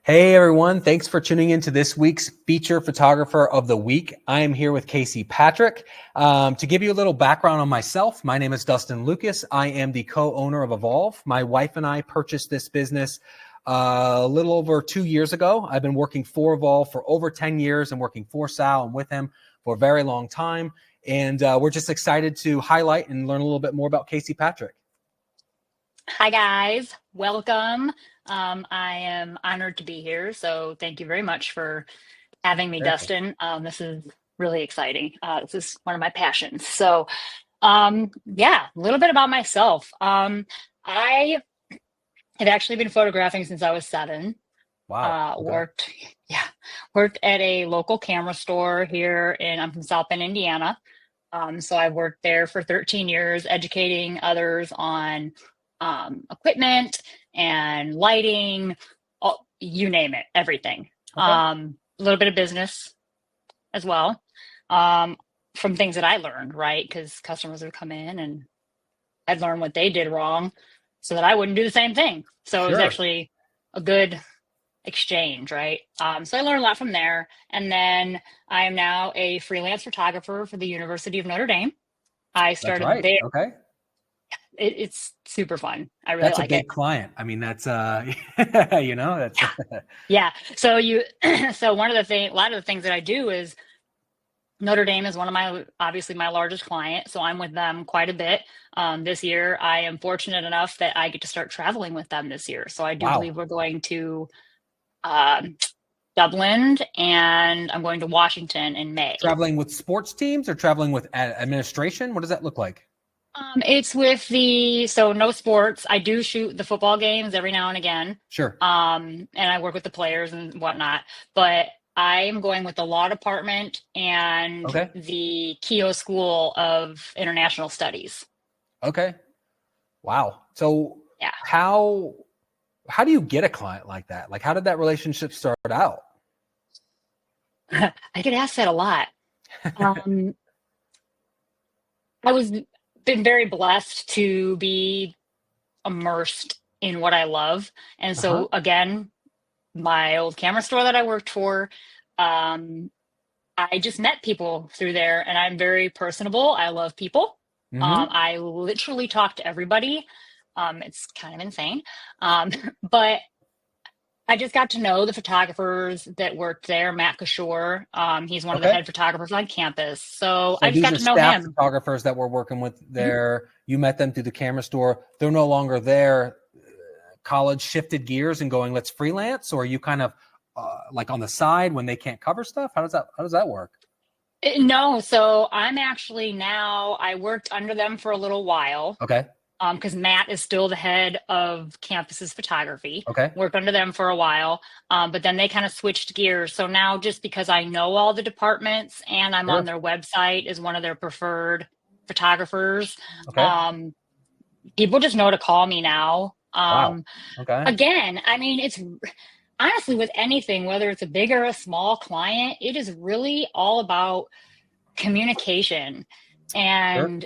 Hey everyone, thanks for tuning into this week's Feature Photographer of the Week. I am here with Casey Patrick. To give you a little background on myself, my name is Dustin Lucas. I am the co-owner of Evolve. My wife and I purchased this business a little over 2 years ago. I've been working for Evolve for over 10 years and working for Sal and with him for a very long time. And we're just excited to highlight and learn a little bit more about Casey Patrick. Hi guys, welcome. I am honored to be here, so thank you very much for having me, Dustin. This is really exciting. This is one of my passions. So, yeah, a little bit about myself. I have actually been photographing since I was 7. Wow. Worked at a local camera store here I'm from South Bend, Indiana. So I worked there for 13 years, educating others on equipment and lighting, you name it, everything. Okay. A little bit of business as well, from things that I learned, right? Because customers would come in and I'd learn what they did wrong so that I wouldn't do the same thing. So It was actually a good exchange, right? So I learned a lot from there. And then I am now a freelance photographer for the University of Notre Dame. I started there. Okay. It's super fun. I really like it. That's a big client. I mean, that's that's yeah. So a lot of the things that I do is Notre Dame is one of obviously my largest client. So I'm with them quite a bit. This year, I am fortunate enough that I get to start traveling with them this year. So I do believe we're going to Dublin and I'm going to Washington in May. Traveling with sports teams or traveling with administration? What does that look like? It's with no sports. I do shoot the football games every now and again. Sure. And I work with the players and whatnot, but I am going with the law department and the Keough School of International Studies. Okay. Wow. So yeah, how do you get a client like that? Like, how did that relationship start out? I get asked that a lot. Been very blessed to be immersed in what I love. And so again, my old camera store that I worked for, I just met people through there and I'm very personable. I love people. I literally talk to everybody. It's kind of insane. But I just got to know the photographers that worked there. Matt Kishore, he's one of the head photographers on campus. So I just got to know him. Photographers that we're working with there, you met them through the camera store. They're no longer there. College shifted gears and going, let's freelance, or are you kind of like on the side when they can't cover stuff? How does that work? No, so I'm actually I worked under them for a little while. Okay. Because Matt is still the head of campus's photography. Okay. Worked under them for a while. But then they kind of switched gears. So now just because I know all the departments and I'm on their website as one of their preferred photographers, people just know to call me now. Again, I mean, it's honestly with anything, whether it's a big or a small client, it is really all about communication and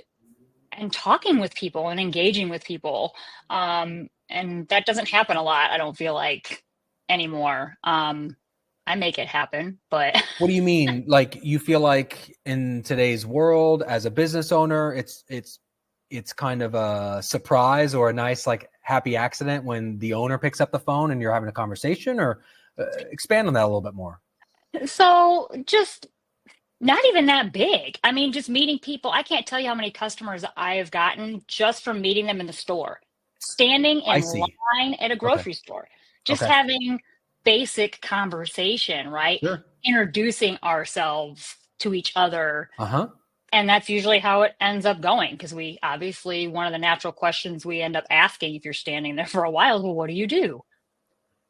talking with people and engaging with people. And that doesn't happen a lot, I don't feel like, anymore. I make it happen, but what do you mean? Like, you feel like in today's world as a business owner, it's kind of a surprise or a nice, like, happy accident when the owner picks up the phone and you're having a conversation, or expand on that a little bit more. So just not even that big. I mean, just meeting people. I can't tell you how many customers I have gotten just from meeting them in the store, standing in line at a grocery store, just having basic conversation, right? Sure. Introducing ourselves to each other. And that's usually how it ends up going. Because we obviously, one of the natural questions we end up asking if you're standing there for a while is, well, what do you do?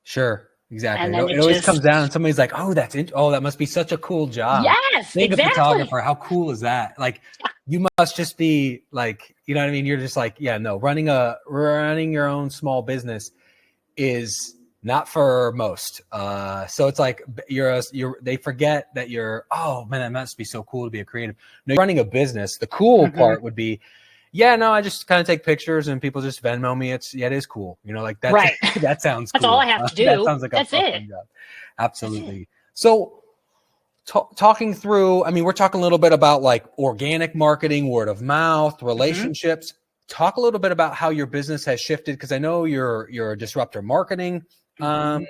Sure. Exactly. It always comes down and somebody's like, oh, that must be such a cool job. Yes, Being a photographer, how cool is that? Like, you must just be like, you know what I mean? You're just like, yeah, no, running your own small business is not for most. So it's like they forget that oh man, that must be so cool to be a creative. No, you're running a business. The cool part would be Yeah, no, I just kind of take pictures and people just Venmo me. It is cool. Like that's Right. that sounds That's cool. all I have to do. That sounds like That's a it. fun job. Absolutely. So talking through, I mean, we're talking a little bit about like organic marketing, word of mouth, relationships. Talk a little bit about how your business has shifted, because I know you're a Disruptor Marketing, client,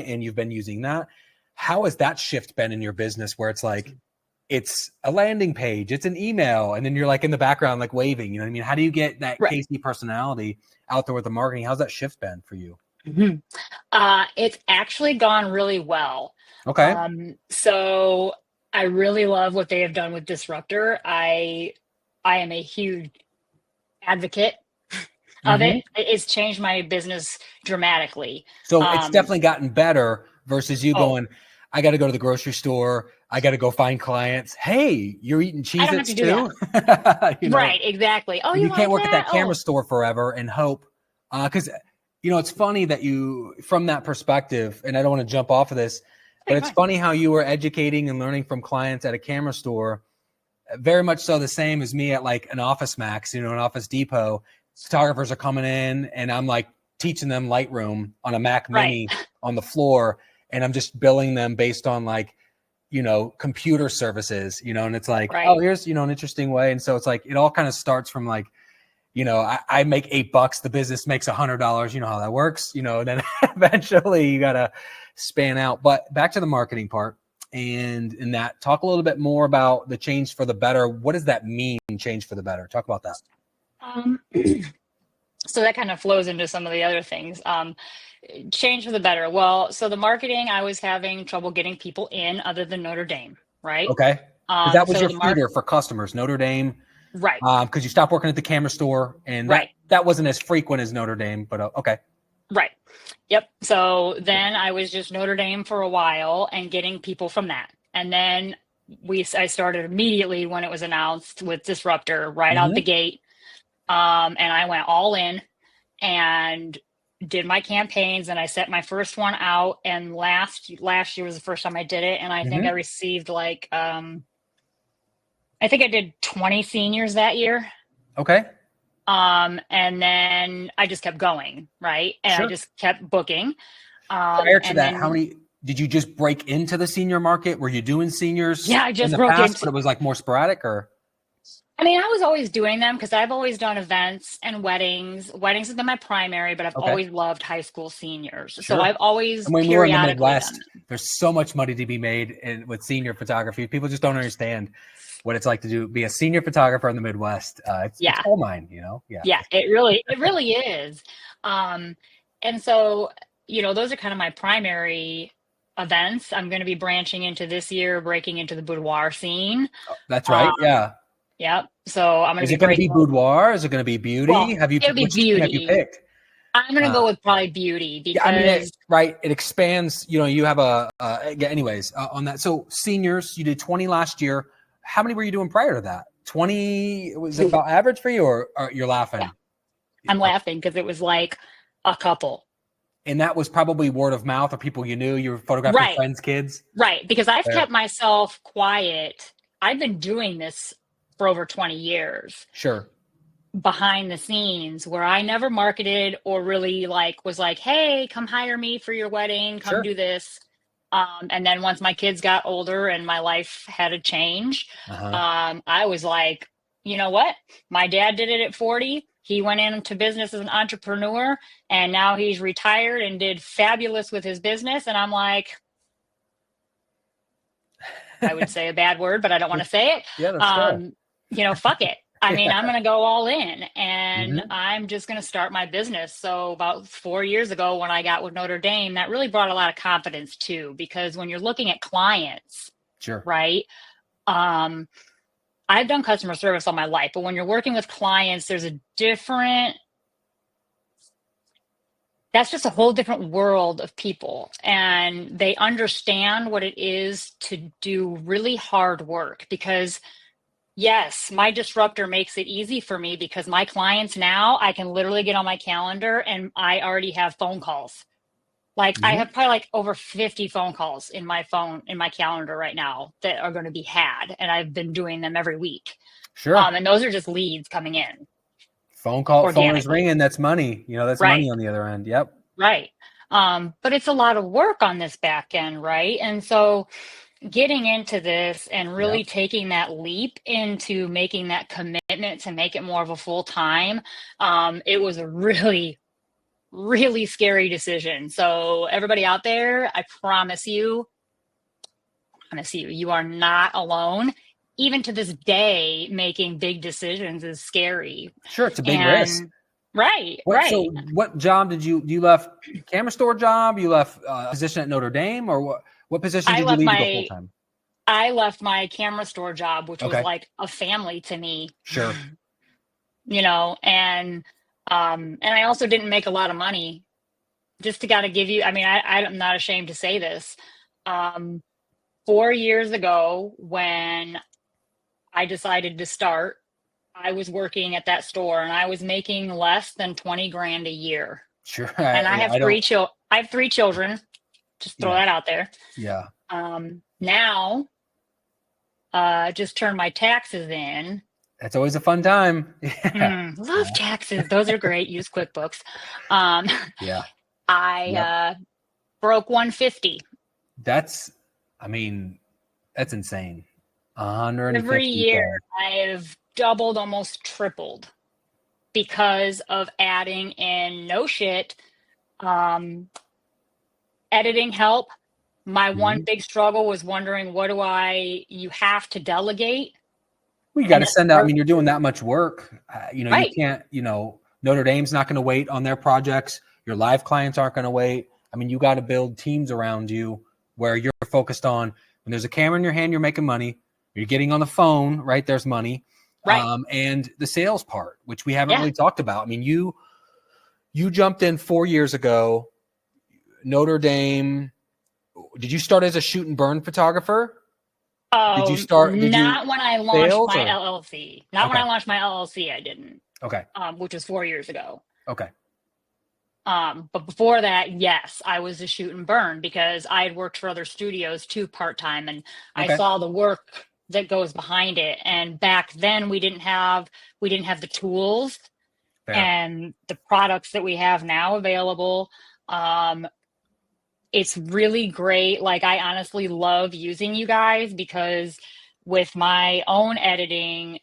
and you've been using that. How has that shift been in your business, where it's like, it's a landing page, it's an email, and then you're like in the background, like waving, you know what I mean? How do you get that Casey personality out there with the marketing? How's that shift been for you? It's actually gone really well. Okay. So I really love what they have done with Disruptor. I am a huge advocate of it. It's changed my business dramatically. So it's definitely gotten better versus you going, I got to go to the grocery store, I got to go find clients. Hey, you're eating Cheez-Its too? Right, exactly. Oh, you can't work at that camera store forever and hope. Because, it's funny that you, from that perspective, and I don't want to jump off of this, but it's funny how you were educating and learning from clients at a camera store, very much so the same as me at like an Office Max, an Office Depot. Photographers are coming in and I'm like teaching them Lightroom on a Mac Mini on the floor. And I'm just billing them based on like, computer services, and it's like, oh, here's, an interesting way. And so it's like, it all kind of starts from like, I make $8, the business makes $100. You know how that works, and then eventually you got to span out. But back to the marketing part and in that, talk a little bit more about the change for the better. What does that mean, change for the better? Talk about that. So that kind of flows into some of the other things. Change for the better. Well, so the marketing, I was having trouble getting people in other than Notre Dame, right? Okay. That was your feeder for customers, Notre Dame. Right. Because you stopped working at the camera store and that wasn't as frequent as Notre Dame, but okay. Right. Yep. So then I was just Notre Dame for a while and getting people from that. And then I started immediately when it was announced with Disruptor out the gate. And I went all in and did my campaigns, and I set my first one out. And last year was the first time I did it. And I think I received like, I think I did 20 seniors that year. Okay. And then I just kept going. Right. And I just kept booking. Prior to that, how many did you just break into the senior market? Were you doing seniors? Yeah, I just broke into, but it was like more sporadic, or? I mean, I was always doing them because I've always done events and weddings. Weddings have been my primary, but I've always loved high school seniors. Sure. So I've always and when we're in the Midwest, there's so much money to be made with senior photography. People just don't understand what it's like to be a senior photographer in the Midwest. It's all mine, Yeah, it really is. And so, those are kind of my primary events. I'm going to be branching into this year, breaking into the boudoir scene. Oh, that's right. Yeah. Yep. So I'm going to. Is it going to be boudoir? Is it going to be beauty? Well, It'll be beauty. Have you picked? I'm going to go with probably beauty because it expands. You have anyways on that. So seniors, you did 20 last year. How many were you doing prior to that? 20 was it about average for you, or you're laughing? Yeah. I'm laughing because it was like a couple. And that was probably word of mouth, or people you knew. You were photographing friends' kids, right? Because I've kept myself quiet. I've been doing this for over 20 years. Sure. Behind the scenes, where I never marketed or really was like, hey, come hire me for your wedding, come do this. And then once my kids got older and my life had a change, I was like, you know what? My dad did it at 40. He went into business as an entrepreneur, and now he's retired and did fabulous with his business. And I'm like, I would say a bad word, but I don't want to say it. Yeah, that's fair. Fuck it. I mean, I'm going to go all in, and I'm just going to start my business. So about 4 years ago, when I got with Notre Dame, that really brought a lot of confidence too, because when you're looking at clients, right? I've done customer service all my life, but when you're working with clients, there's that's just a whole different world of people, and they understand what it is to do really hard work. Because yes, my Disruptor makes it easy for me, because my clients now, I can literally get on my calendar and I already have phone calls Like I have probably like over 50 phone calls in my calendar right now that are going to be had. And I've been doing them every week. Sure. And those are just leads coming in. Phone is ringing. That's money. That's money on the other end. Yep. Right. But it's a lot of work on this back end. Right. And so getting into this and really taking that leap into making that commitment to make it more of a full time, it was a really, really scary decision. So everybody out there, I promise you, you are not alone. Even to this day, making big decisions is scary. Sure, it's a big risk. Right. So what job did you left? Camera store job? You left position at Notre Dame, or what position did you leave to go full time? I left my camera store job, which was like a family to me. Sure. And I also didn't make a lot of money. Just to gotta give you, I'm not ashamed to say this. 4 years ago, when I decided to start, I was working at that store and I was making less than 20 grand a year. Sure. And I have three children. Just throw that out there. Yeah. Now, just turned my taxes in. That's always a fun time. Love taxes. Those are great. Use QuickBooks. Yeah. I broke 150. That's insane. 150. Every year I've doubled, almost tripled because of adding in editing help. My one big struggle was wondering, you have to delegate. Well, you got to send out, you're doing that much work. You can't, Notre Dame's not going to wait on their projects. Your live clients aren't going to wait. You got to build teams around you where you're focused on when there's a camera in your hand, you're making money. You're getting on the phone, right? There's money. Right. And the sales part, which we haven't really talked about. You jumped in 4 years ago, Notre Dame. Did you start as a shoot and burn photographer? Did you start? Not when I launched my LLC. Not when I launched my LLC, I didn't. Okay. Which was 4 years ago. Okay. But before that, yes, I was a shoot and burn because I had worked for other studios too part-time, and I saw the work that goes behind it. And back then we didn't have the tools and the products that we have now available. It's really great. Like, I honestly love using you guys because with my own editing,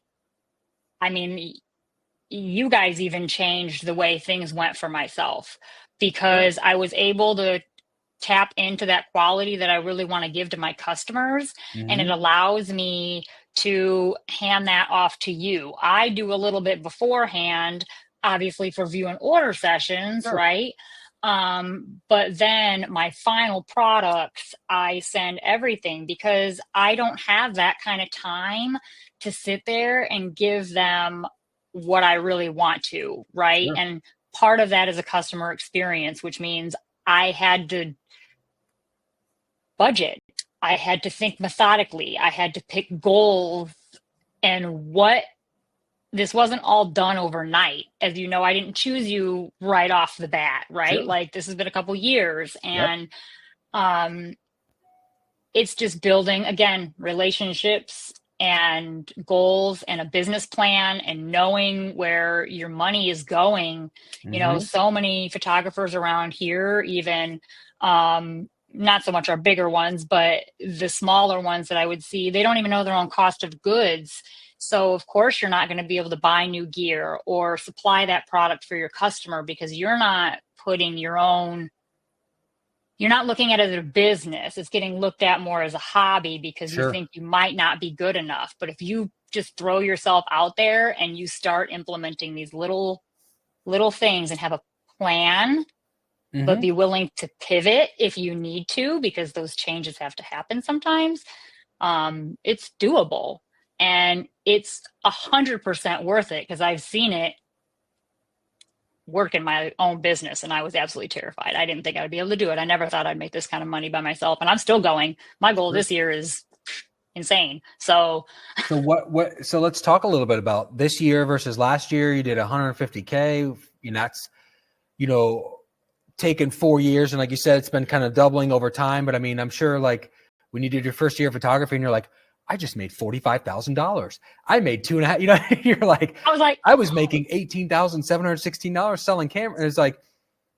you guys even changed the way things went for myself because I was able to tap into that quality that I really want to give to my customers. And it allows me to hand that off to you. I do a little bit beforehand, obviously for view and order sessions, right? But then my final products, I send everything because I don't have that kind of time to sit there and give them what I really want to, right? Sure. And part of that is a customer experience, which means I had to budget. I had to think methodically. I had to pick goals and this wasn't all done overnight. As you know, I didn't choose you right off the bat, right? Sure. Like, this has been a couple years, and it's just building, again, relationships and goals and a business plan and knowing where your money is going. So many photographers around here, even not so much our bigger ones, but the smaller ones that I would see, they don't even know their own cost of goods. So of course you're not going to be able to buy new gear or supply that product for your customer because you're not putting you're not looking at it as a business. It's getting looked at more as a hobby because you think you might not be good enough. But if you just throw yourself out there and you start implementing these little things and have a plan, but be willing to pivot if you need to, because those changes have to happen sometimes, it's doable. And it's 100% worth it because I've seen it work in my own business and I was absolutely terrified. I didn't think I would be able to do it. I never thought I'd make this kind of money by myself, and I'm still going. My goal this year is insane. So let's talk a little bit about this year versus last year. You did 150K. That's, taken 4 years, and like you said, it's been kind of doubling over time. But I mean, I'm sure like when you did your first year of photography and you're like, I just made $45,000. I made 2.5, you know, you're like, I was like, I was making $18,716 selling cameras. And it's like,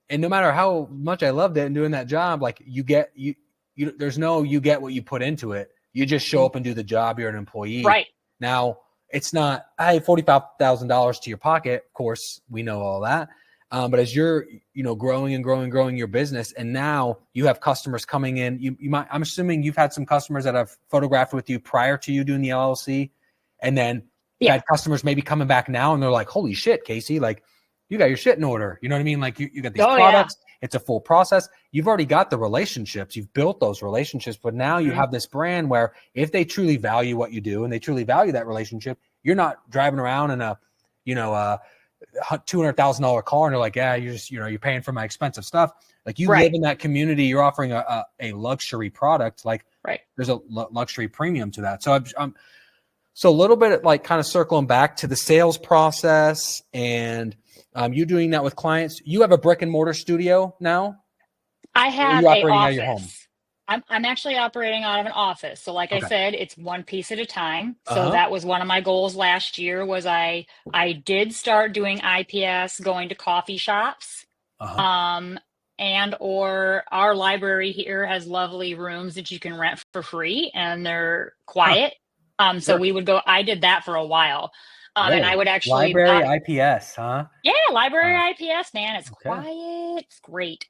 and no matter how much I loved it and doing that job, like you get what you put into it. You just show up and do the job. You're an employee. right. Now it's not, I have $45,000 to your pocket. Of course, we know all that. But as you're, growing and growing your business, and now you have customers coming in, you might, I'm assuming you've had some customers that have photographed with you prior to you doing the LLC. And then you had customers maybe coming back now and they're like, holy shit, Casey, like you got your shit in order. You know what I mean? Like you got these products. Yeah. It's a full process. You've already got the relationships. You've built those relationships, but now you have this brand where if they truly value what you do and they truly value that relationship, you're not driving around in a, $200,000 car and they're like, yeah, you're just, you're paying for my expensive stuff. Like you live in that community, you're offering a luxury product. Like there's a luxury premium to that. So so a little bit like kind of circling back to the sales process and you doing that with clients. You have a brick and mortar studio now? I have an office. Out of your home? I'm actually operating out of an office. So like I said, it's one piece at a time. So that was one of my goals last year was I did start doing IPS, going to coffee shops. And or our library here has lovely rooms that you can rent for free and they're quiet. So we would go, I did that for a while. And I would actually library IPS, huh? Yeah, library IPS, man. It's quiet. It's great.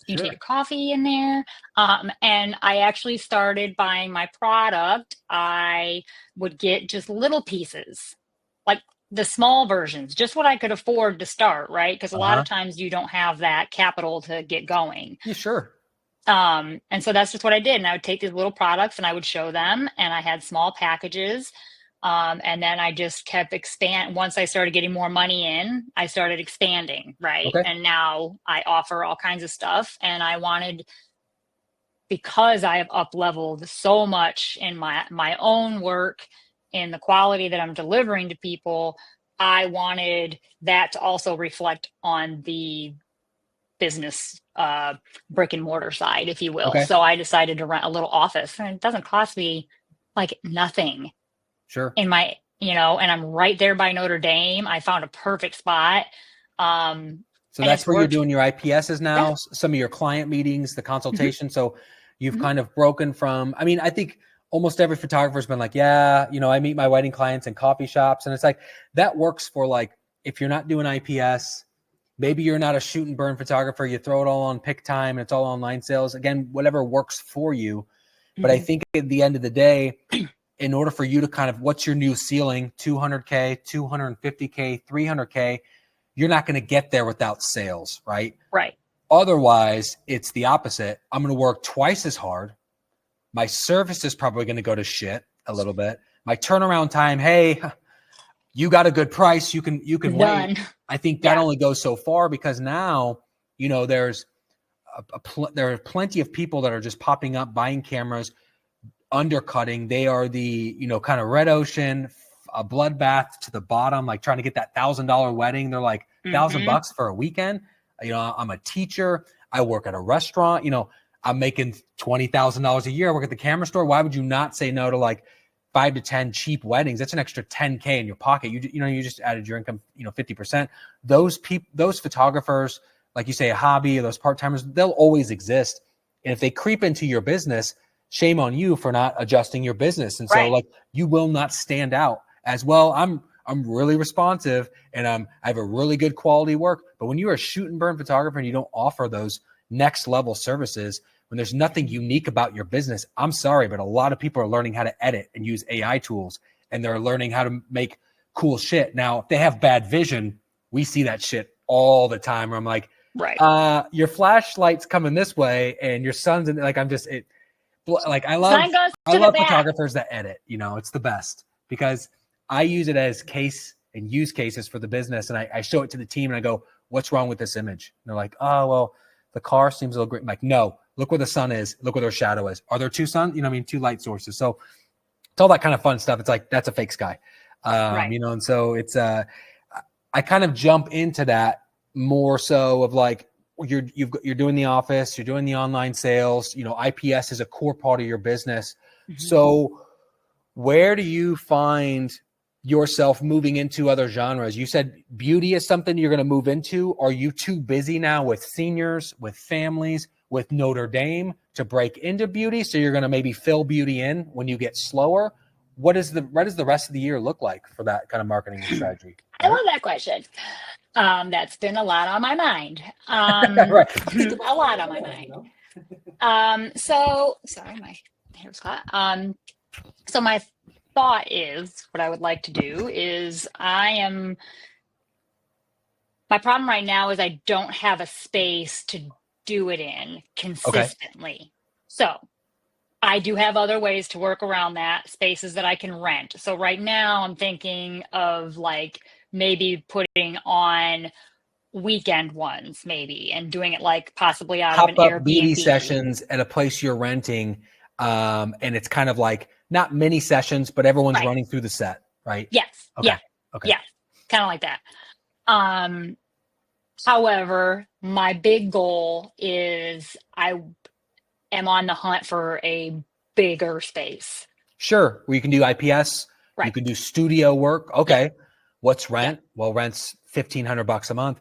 You can take a coffee in there. And I actually started buying my product. I would get just little pieces, like the small versions, just what I could afford to start, right? Because a lot of times you don't have that capital to get going. Yeah, sure. And so that's just what I did. And I would take these little products and I would show them. And I had small packages. And then I just kept once I started getting more money in, I started expanding, right? Okay. And now I offer all kinds of stuff. And I wanted, because I have up-leveled so much in my own work and the quality that I'm delivering to people, I wanted that to also reflect on the business brick and mortar side, if you will. Okay. So I decided to rent a little office, and it doesn't cost me like nothing. Sure. In my, and I'm right there by Notre Dame. I found a perfect spot. So that's where you're doing your IPSs now, some of your client meetings, the consultation. So you've kind of broken from, I think almost every photographer has been like, I meet my wedding clients in coffee shops. And it's like, that works for like, if you're not doing IPS, maybe you're not a shoot and burn photographer, you throw it all on pick time and it's all online sales. Again, whatever works for you. But I think at the end of the day, in order for you to kind of, what's your new ceiling, 200K, 250K, 300K, you're not going to get there without sales, right? Right. Otherwise, it's the opposite. I'm going to work twice as hard. My service is probably going to go to shit a little bit. My turnaround time, hey, you got a good price. You can wait. I think that only goes so far because now, there are plenty of people that are just popping up, buying cameras, undercutting. They are the, kind of red ocean, a bloodbath to the bottom, like trying to get that $1,000 wedding. They're like $1,000 for a weekend. I'm a teacher. I work at a restaurant. I'm making $20,000 a year. I work at the camera store. Why would you not say no to like 5 to 10 cheap weddings? That's an extra 10K in your pocket. You just added your income, 50%. Those photographers, like you say, a hobby, or those part-timers, they'll always exist. And if they creep into your business, shame on you for not adjusting your business. And so like you will not stand out as well. I'm really responsive and I have a really good quality work. But when you're a shoot and burn photographer and you don't offer those next level services, when there's nothing unique about your business, I'm sorry, but a lot of people are learning how to edit and use AI tools and they're learning how to make cool shit. Now, if they have bad vision, we see that shit all the time where I'm like, your flashlight's coming this way and your son's in, like, I love photographers that edit, it's the best because I use it as use cases for the business. And I show it to the team and I go, what's wrong with this image? And they're like, oh, well, the car seems a little great. I'm like, no, look where the sun is. Look where their shadow is. Are there two suns? Two light sources. So it's all that kind of fun stuff. It's like, that's a fake sky. And so it's, I kind of jump into that more so of like, you're doing the office, you're doing the online sales, IPS is a core part of your business. Mm-hmm. So where do you find yourself moving into other genres? You said beauty is something you're going to move into. Are you too busy now with seniors, with families, with Notre Dame to break into beauty? So you're going to maybe fill beauty in when you get slower. What does the rest of the year look like for that kind of marketing strategy? I love that question. That's been a lot on my mind. Right. A lot on my mind. So sorry, my hair's hot. So my thought is, what I would like to do is my problem right now is I don't have a space to do it in consistently. Okay. So I do have other ways to work around that, spaces that I can rent. So right now I'm thinking of like maybe putting on weekend ones maybe and doing it like possibly out of an Airbnb. beauty sessions at a place you're renting. And it's kind of like not mini sessions, but everyone's running through the set, right? Yes. Okay. Yeah. Okay. Yeah. Kind of like that. However, my big goal is I am on the hunt for a bigger space. Sure. Well, you can do IPS. Right. You can do studio work. Okay. Yeah. What's rent? Yeah. Well, rent's $1,500 a month.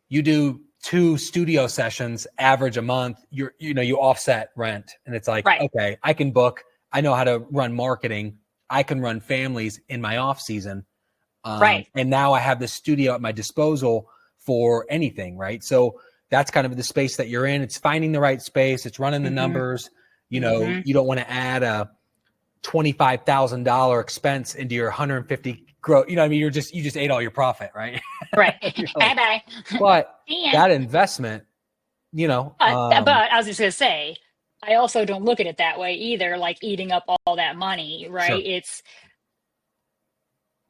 You do 2 studio sessions, average a month, you offset rent. And it's like, okay, I can book. I know how to run marketing. I can run families in my off season. And now I have the studio at my disposal for anything. Right. So that's kind of the space that you're in. It's finding the right space. It's running the numbers. You don't want to add a $25,000 expense into your 150 growth. You just ate all your profit, right? Right. Bye-bye. But that investment, but I was just going to say, I also don't look at it that way either, like eating up all that money, right? Sure. It's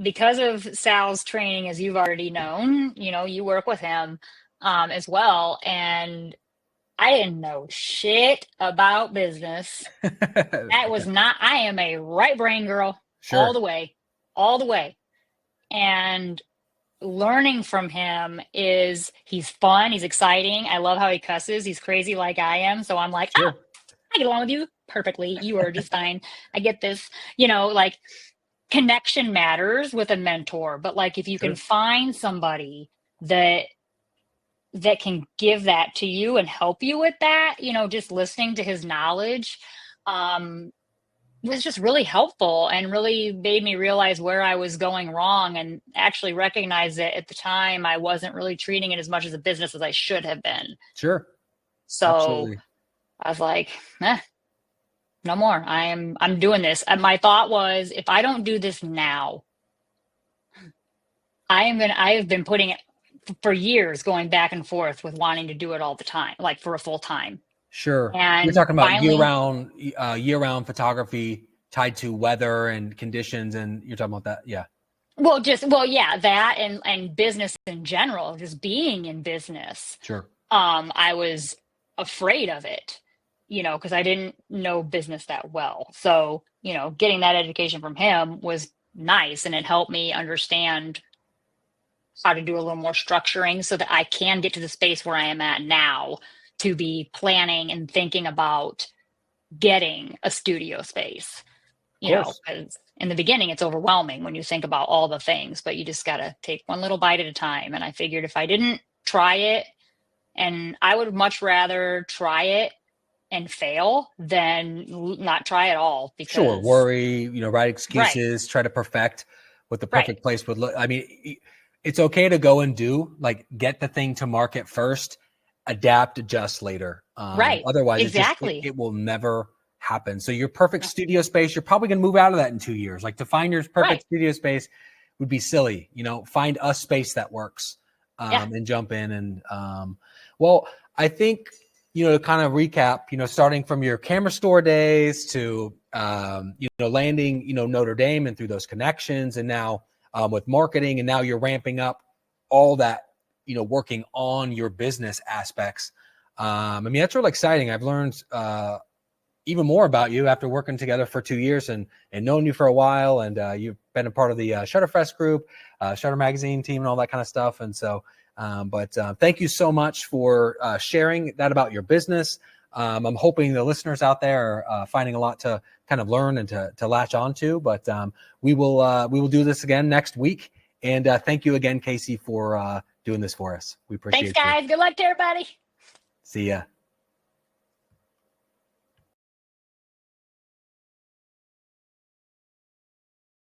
because of Sal's training, as you've already known, you work with him as well. And I didn't know shit about business. That was not, I am a right brain girl. Sure. all the way. And learning from him is he's fun. He's exciting. I love how he cusses. He's crazy like I am. So I'm like, sure. I get along with you perfectly. You are just fine. I get this, like connection matters with a mentor, but like, if you can find somebody that can give that to you and help you with that, just listening to his knowledge, was just really helpful and really made me realize where I was going wrong and actually recognize that at the time I wasn't really treating it as much as a business as I should have been. Sure. So absolutely. I was like, no more. I'm doing this. And my thought was, if I don't do this now, I have been putting it for years, going back and forth with wanting to do it all the time, like for a full time. Sure. And you're talking about year-round photography tied to weather and conditions, and you're talking about that. Yeah. That and business in general, just being in business. Sure. I was afraid of it, because I didn't know business that well. So, getting that education from him was nice, and it helped me understand how to do a little more structuring so that I can get to the space where I am at now to be planning and thinking about getting a studio space, because in the beginning it's overwhelming when you think about all the things, but you just got to take one little bite at a time. And I figured if I didn't try it, and I would much rather try it and fail than not try at all. Because worry, write excuses, try to perfect what the perfect place would look. I mean, it's okay to go and get the thing to market first, adapt, adjust later. Otherwise, it will never happen. So your perfect studio space, you're probably going to move out of that in 2 years. Like, to find your perfect studio space would be silly. Find a space that works and jump in. And I think, to kind of recap, starting from your camera store days to, landing, Notre Dame and through those connections, and now with marketing, and now you're ramping up all that, working on your business aspects. That's really exciting. I've learned even more about you after working together for 2 years and known you for a while. And you've been a part of the Shutterfest group, Shutter Magazine team, and all that kind of stuff. And so But thank you so much for sharing that about your business. I'm hoping the listeners out there are finding a lot to kind of learn and to latch onto. But we will do this again next week. And thank you again, Casey, for doing this for us. We appreciate it. Thanks, guys. Good luck to everybody. See ya.